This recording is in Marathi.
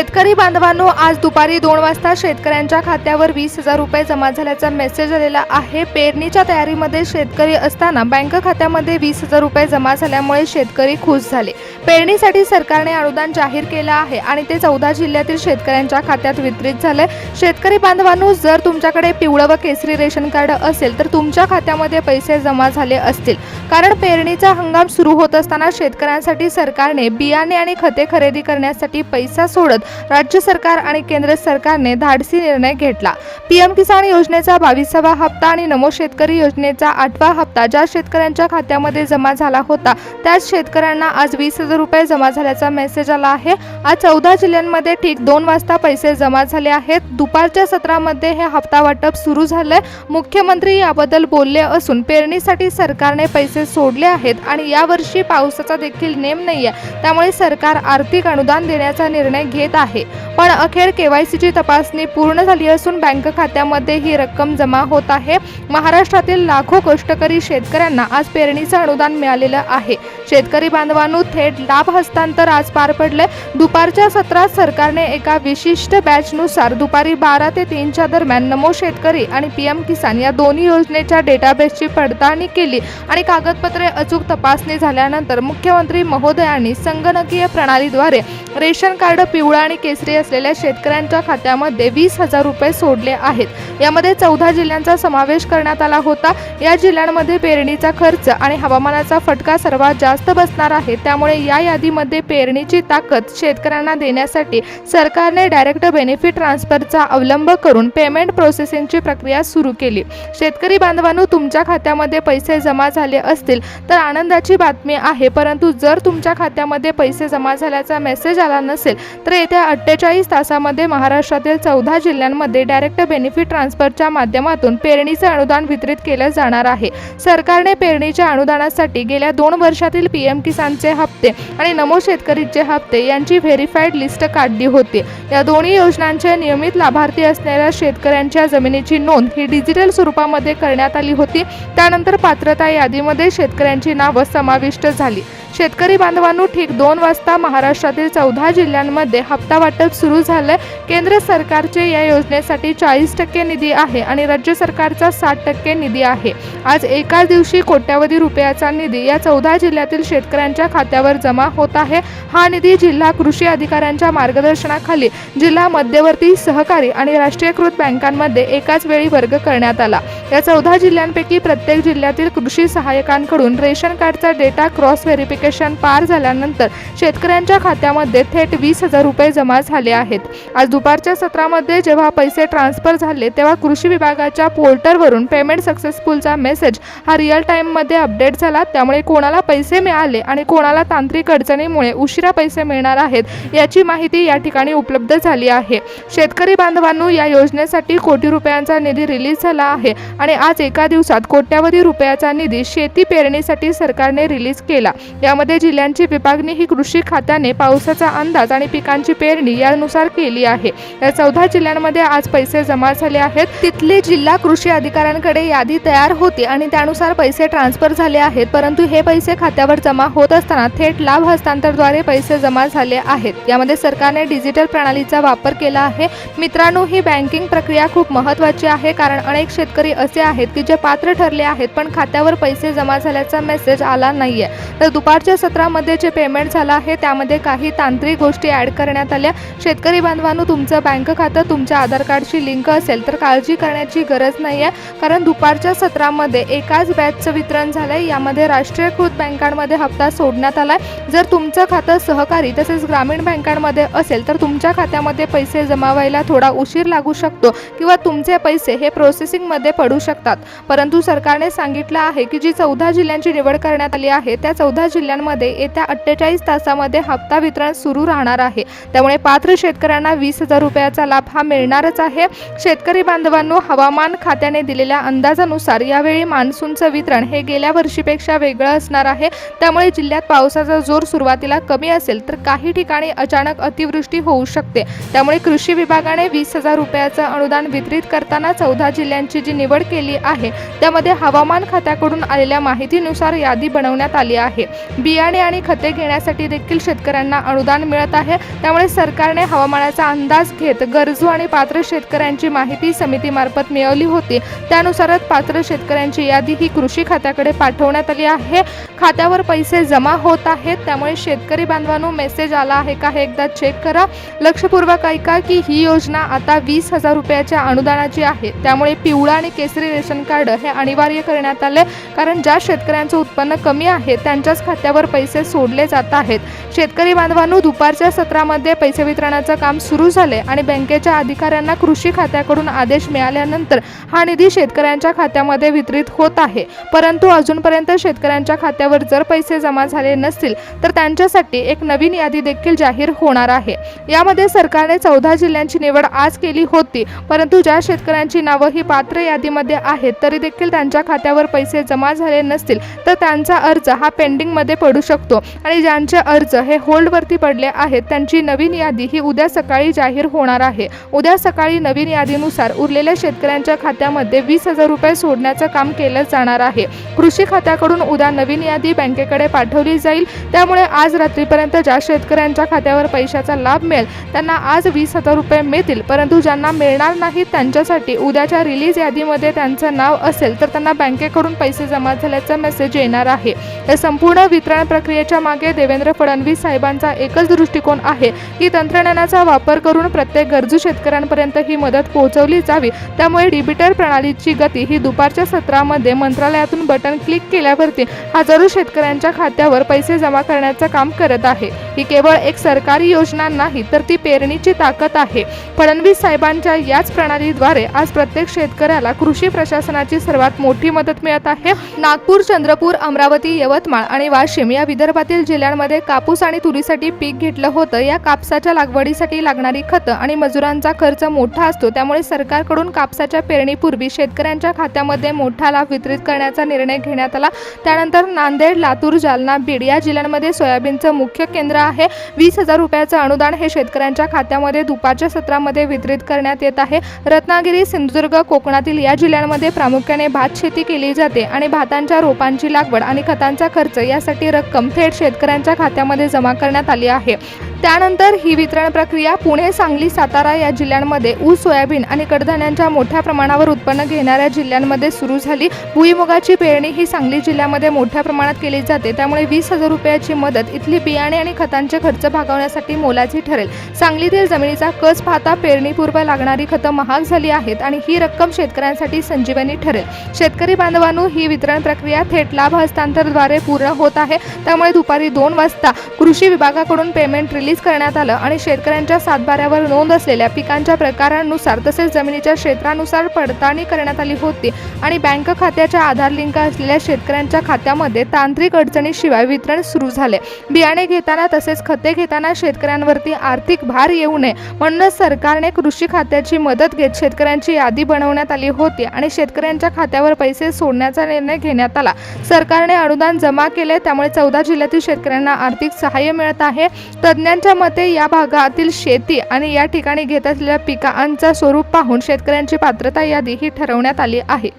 शेतकरी बांधवांनो, आज दुपारी 2 वाजता शेतकऱ्यांच्या खात्यावर 20,000 रुपये जमा झाल्याचा मेसेज आलेला आहे। पेरणीच्या तयारीमध्ये शेतकरी असताना बँक खात्यामध्ये 20,000 रुपये जमा झाल्यामुळे शेतकरी खुश झाले। पेरणीसाठी सरकारने अनुदान जाहीर केले आहे आणि ते 14 जिल्ह्यातील शेतकऱ्यांच्या खात्यात वितरित झाले। शेतकरी बांधवांनो, जर तुमच्याकडे पिवळं व केसरी रेशन कार्ड असेल तर तुमच्या खात्यामध्ये पैसे जमा झाले असतील, कारण पेरणीचा हंगाम सुरू होत असताना शेतकऱ्यांसाठी सरकारने बियाणे आणि खते खरेदी करण्यासाठी पैसा सोडत राज्य सरकार आणि केंद्र सरकारने धाडसी निर्णय घेतला। पीएम किसान योजनेचा 22वा हप्ता आणि नमो शेतकरी योजनेचा 8वा हप्ता ज्या शेतकऱ्यांच्या खात्यामध्ये जमा झाला होता त्याच शेतकऱ्यांना आज 20,000 रुपये जमा झाल्याचा मेसेज आला आहे। आज 14 जिल्ह्यांमध्ये ठीक 2 वाजता पैसे जमा झाले आहेत। दुपारच्या सत्रामध्ये हे हप्ता वाटप सुरू झाले। मुख्यमंत्री याबद्दल बोलले असून पेरणीसाठी सरकारने पैसे सोडले आहेत आणि यावर्षी पावसाचा देखील नेम नाहीये, त्यामुळे सरकार आर्थिक अनुदान देण्याचा निर्णय घेत आहे। पण अखेर केवायसीची तपासणी पूर्ण झाली असून बँक खात्यामध्ये ही रक्कम जमा होत आहे। महाराष्ट्रातील लाखो कष्टकरी शेतकऱ्यांना आज पेरणीचं अनुदान मिळालेलं आहे। शेतकरी बांधवांनो, थेट लाभ हस्तांतर आज पार पडले। दुपारच्या सत्रात सरकारने एका विशिष्ट बॅचनुसार दुपारी 12 ते 3 च्या दरम्यान नमो शेतकरी आणि पीएम किसान या दोन्ही योजनेच्या डेटाबेसची पडताळणी केली आणि कागदपत्रे अचूक तपासणी झाल्यानंतर मुख्यमंत्री महोदयांनी संगणकीय प्रणालीद्वारे रेशन कार्ड पिवळा आणि केसरी असलेल्या शेतकऱ्यांच्या खात्यामध्ये 20,000 रुपये सोडले आहेत। यामध्ये 14 जिल्ह्यांचा समावेश करण्यात आला होता। या जिल्ह्यांमध्ये पेरणीचा खर्च आणि हवामानाचा फटका सर्वात जास्त बसणार आहे, त्यामुळे या यादीमध्ये पेरणीची ताकद शेतकऱ्यांना देण्यासाठी सरकारने डायरेक्ट बेनिफिट ट्रान्सफरचा अवलंब करून पेमेंट प्रोसेसिंगची प्रक्रिया सुरू केली। शेतकरी बांधवांनो, तुमच्या खात्यामध्ये पैसे जमा झाले असतील तर आनंदाची बातमी आहे, परंतु जर तुमच्या खात्यामध्ये पैसे जमा झाल्याचा मेसेज आला नसेल तर येत्या 48 तासामध्ये महाराष्ट्रातील 14 जिल्ह्यांमध्ये डायरेक्ट बेनिफिट ट्रान्सफरच्या माध्यमातून पेरणीचे अनुदान वितरित केले जाणार आहे। सरकारने पेरणीच्या अनुदानासाठी गेल्या 2 वर्षातील पीएम किसानचे हप्ते आणि नमो शेतकरीचे हप्ते यांची व्हेरिफाईड लिस्ट काढली होती। या दोन्ही योजनांचे नियमित लाभार्थी असणाऱ्या शेतकऱ्यांच्या जमिनीची नोंद ही डिजिटल स्वरूपामध्ये करण्यात आली होती। त्यानंतर पात्रता यादीमध्ये शेतकऱ्यांची नावे समाविष्ट झाली। शेतकरी बांधवांनो, ठीक 2 वाजता महाराष्ट्रातील 14 जिल्ह्यांमध्ये हप्ता वाटप सुरू झाले। केंद्र सरकारचे या योजनेसाठी 40% निधी आहे आणि राज्य सरकारचा 60% निधी आहे। आज एकाच दिवशी कोट्यावधी रुपयाचा निधी या 14 जिल्ह्यातील शेतकऱ्यांच्या खात्यावर जमा होत आहे। हा निधी जिल्हा कृषी अधिकाऱ्यांच्या मार्गदर्शनाखाली जिल्हा मध्यवर्ती सहकारी आणि राष्ट्रीयकृत बँकांमध्ये एकाच वेळी वर्ग करण्यात आला। या 14 जिल्ह्यांपैकी प्रत्येक जिल्ह्यातील कृषी सहाय्यकांकडून रेशन कार्डचा डेटा क्रॉस व्हेरिफिकेशन पार झाल्यानंतर शेतकऱ्यांच्या खात्यामध्ये थेट 20,000 रुपये जमा झाले आहेत। आज दुपारच्या सत्रामध्ये जेव्हा पैसे ट्रान्सफर झाले तेव्हा कृषी विभागाच्या पोर्टलवरून पेमेंट सक्सेसफुलचा मेसेज हा रिअल टाइममध्ये अपडेट झाला। त्यामुळे कोणाला पैसे मिळाले आणि कोणाला तांत्रिक अडचणीमुळे उशिरा पैसे मिळणार आहेत याची माहिती या ठिकाणी उपलब्ध झाली आहे। शेतकरी बांधवांनो, या योजनेसाठी कोटी रुपयांचा निधी रिलीज झाला आहे आणि आज एका दिवसात कोट्यावधी रुपयाचा निधी शेती पेरणीसाठी सरकारने रिलीज केला। यामध्ये जिल्ह्यांची विभागणी ही कृषी खात्याने पावसाचा अंदाज आणि पिकांची पेरणी यानुसार केली आहे। या 14 जिल्ह्यांमध्ये आज पैसे जमा झाले आहेत। तिथले जिल्हा कृषी अधिकाऱ्यांकडे यादी तयार होती आणि त्यानुसार पैसे ट्रान्सफर झाले आहेत, परंतु हे पैसे खात्यावर जमा होत असताना थेट लाभ हस्तांतरद्वारे पैसे जमा झाले आहेत। यामध्ये सरकारने डिजिटल प्रणालीचा वापर केला आहे। मित्रांनो, ही बँकिंग प्रक्रिया खूप महत्त्वाची आहे, कारण अनेक शेतकरी असे आहेत की जे पात्र ठरले आहेत पण खात्यावर पैसे जमा झाल्याचा मेसेज आला नाहीये। तर दुपारच्या सत्रामध्ये जे पेमेंट झालं आहे त्यामध्ये काही तांत्रिक गोष्टी ॲड करण्यात आल्या। शेतकरी बांधवांनो, तुमचं बँक खातं तुमच्या आधार कार्डशी लिंक असेल तर काळजी करण्याची गरज नाहीये, कारण दुपारच्या सत्रामध्ये एकाच बॅचचं वितरण झालंय। यामध्ये राष्ट्रीयकृत बँकांमध्ये हप्ता सोडण्यात आलाय। जर तुमचं खातं सहकारी तसेच ग्रामीण बँकांमध्ये असेल तर तुमच्या खात्यामध्ये पैसे जमा व्हायला थोडा उशीर लागू शकतो किंवा तुमचे पैसे हे प्रोसेसिंगमध्ये पडू शकतात, परंतु सरकारने सांगितलं आहे की जी 14 जिल्ह्यांची निवड करण्यात आली आहे त्या 14 जिल्ह्यांमध्ये येत्या 48 तासामध्ये हप्ता वितरण सुरू राहणार आहे। त्यामुळे पात्र शेतकऱ्यांना 20,000 रुपयाचा लाभ हा मिळणारच आहे। शेतकरी बांधवांनो, हवामान खात्याने दिलेल्या अंदाजानुसार यावेळी मान्सूनचं वितरण हे गेल्या वर्षीपेक्षा वेगळं असणार आहे। त्यामुळे जिल्ह्यात पावसाचा जोर सुरुवातीला कमी असेल तर काही ठिकाणी अचानक अतिवृष्टी होऊ शकते। त्यामुळे कृषी विभागाने 20,000 रुपयाचं अनुदान वितरित करताना 14 जिल्ह्यांची जी निवड केली आहे त्यामध्ये हवामान खात्याकडून आलेल्या माहितीनुसार यादी बनवण्यात आली आहे। बियाणे आणि खते घेण्यासाठी देखील शेतकऱ्यांना अनुदान मिळत आहे। त्यामुळे सरकारने हवामानाचा अंदाज घेत गरजू आणि पात्र शेतकऱ्यांची माहिती समितीमार्फत मिळवली होती। त्यानुसारच पात्र शेतकऱ्यांची यादी ही कृषी खात्याकडे पाठवण्यात आली आहे। खात्यावर पैसे जमा होत आहेत, त्यामुळे शेतकरी बांधवांनो मेसेज आला आहे का हे एकदा चेक करा। लक्षपूर्वक ऐका की ही योजना आता 20,000 रुपयाच्या अनुदानाची आहे। त्यामुळे पिवळा आणि केसरी रेशन कार्ड हे अनिवार्य करण्यात आले, कारण ज्या शेतकऱ्यांचं उत्पन्न कमी आहे त्यांच्याच खात्यावर पैसे सोडले जात आहेत। शेतकरी बांधवांनो, दुपारच्या सत्रामध्ये पैसे वितरणाचं काम सुरू झाले आणि बँकेच्या अधिकाऱ्यांना कृषी खात्याकडून आदेश मिळाल्यानंतर हा निधी शेतकऱ्यांच्या खात्यामध्ये वितरित होत आहे। परंतु अजूनपर्यंत शेतकऱ्यांच्या खात्यावर जर पैसे जमा झाले नसतील तर त्यांच्यासाठी एक नवीन यादी देखील जाहीर होणार आहे। यामध्ये सरकारने 14 जिल्ह्यांची निवड आज केली होती, परंतु ज्या शेतकऱ्यांची नावं ही पात्र यादीमध्ये आहेत तरी देखील त्यांच्या खात्यावर पैसे जमा झाले नसतील तर त्यांचा अर्ज हा पेंडिंग मध्ये पडू शकतो आणि ज्यांचे अर्ज हे होल्डवरती पडले आहेत त्यांची नवीन यादी ही उद्या सकाळी जाहीर होणार आहे। उद्या सकाळी नवीन यादीनुसार उरलेल्या शेतकऱ्यांच्या खात्यामध्ये 20,000 रुपये सोडण्याचं काम केलं जाणार आहे। कृषी खात्याकडून उद्या नवीन यादी बँकेकडे पाठवली जाईल। त्यामुळे आज रात्रीपर्यंत ज्या शेतकऱ्यांच्या खात्यावर पैशाचा लाभ मिळेल त्यांना आज 20,000 रुपये मिळतील, परंतु ज्यांना मिळणार नाहीत त्यांच्यासाठी उद्याच्या रिलीज यादीमध्ये त्यांचं नाव असेल तर त्यांना बँकेकडून पैसे जमा झाल्याचा मेसेज येणार आहे। या संपूर्ण वितरण प्रक्रियेच्या मागे देवेंद्र फडणवीस साहेबांचा एकच दृष्टिकोन आहे की तंत्रज्ञानाचा वापर करून प्रत्येक गरजू शेतकऱ्यांपर्यंत ही मदत पोहोचवली जावी। त्यामुळे डिजिटल प्रणालीची गती ही दुपारच्या सत्रामध्ये मंत्रालयातून बटन क्लिक केल्यावरती हजारो शेतकऱ्यांच्या खात्यावर पैसे जमा करण्याचं काम करत आहे। ही केवळ एक सरकारी योजना नाही तर ती पेरणीची ताकद आहे। फडणवीस साहेबांच्या याच प्रणालीद्वारे आज प्रत्येक शेतकऱ्याला कृषी प्रशासनाची सर्वात मोठी मदत मिळत आहे। नागपूर, चंद्रपूर, अमरावती, यवतमाळ आणि वाशिम या विदर्भातील जिल्ह्यांमध्ये कापूस आणि तुरीसाठी पीक घेतलं होतं। या कापसाच्या लागवडीसाठी लागणारी खतं आणि मजुरांचा खर्च मोठा असतो, त्यामुळे सरकारकडून कापसाच्या पेरणीपूर्वी शेतकऱ्यांच्या खात्यामध्ये मोठा लाभ वितरित करण्याचा निर्णय घेण्यात आला। त्यानंतर नांदेड, लातूर, जालना, बीड या जिल्ह्यांमध्ये सोयाबीनचं मुख्य केंद्र आहे। 20,000 रुपयाचं अनुदान हे शेतकऱ्यांच्या खात्यामध्ये दुपारच्या सत्रामध्ये वितरित करण्यात येत आहे। रत्नागिरी, सिंधुदुर्ग, कोकणातील या जिल्ह्यांमध्ये प्रामुख्याने भात शेती केली जाते आणि भातांच्या रोपांची लागवड आणि खतांचा खर्च यासाठी रक्कम थेट शेतकऱ्यांच्या खात्यामध्ये जमा करण्यात आली आहे। त्यानंतर ही वितरण प्रक्रिया पुणे, सांगली, सातारा या जिल्ह्यांमध्ये ऊस, सोयाबीन आणि कडधान्यांच्या मोठ्या प्रमाणावर उत्पन्न घेणाऱ्या जिल्ह्यांमध्ये सुरू झाली। भुईमुगाची पेरणी ही सांगली जिल्ह्यामध्ये मोठ्या प्रमाणात केली जाते, त्यामुळे 20,000 रुपयाची मदत इथली बियाणे आणि खतांचे खर्च भागवण्यासाठी मोलाची ठरेल। सांगलीतील जमिनीचा कस पाहता पेरणीपूर्व लागणारी खतं महाग झाली आहेत आणि ही रक्कम शेतकऱ्यांसाठी संजीवनी ठरेल। शेतकरी बांधवांनो, ही वितरण प्रक्रिया थेट लाभ हस्तांतरद्वारे पूर्ण होत आहे। त्यामुळे दुपारी 2 वाजता कृषी विभागाकडून पेमेंट रिलीज करण्यात आलं आणि शेतकऱ्यांच्या सातबाऱ्यावर नोंद असलेल्या पिकांच्या प्रकारानुसार तसेच जमिनीच्या क्षेत्रानुसार पडताळणी करण्यात आली होती आणि बँक खात्याच्या आधार लिंक असलेल्या शेतकऱ्यांच्या खात्यामध्ये तांत्रिक अडचणीशिवाय वितरण सुरू झाले। बियाणे घेताना तसेच खते घेताना शेतकऱ्यांवरती आर्थिक भार येऊ नये म्हणूनच सरकारने कृषी खात्याची मदत घेत शेतकऱ्यांची यादी बनवण्यात आली होती आणि शेतकऱ्यांच्या खात्यावर पैसे सोडण्याचा निर्णय घेण्यात आला। सरकारने अनुदान जमा केले, त्यामुळे 14 जिल्ह्यातील शेतकऱ्यांना आर्थिक सहाय्य मिळत आहे। तज्ज्ञांच्या मते या भागातील शेती आणि या ठिकाणी घेत असलेल्या पिकांचं स्वरूप पाहून शेतकऱ्यांची पात्रता यादी ही ठरवण्यात आली आहे।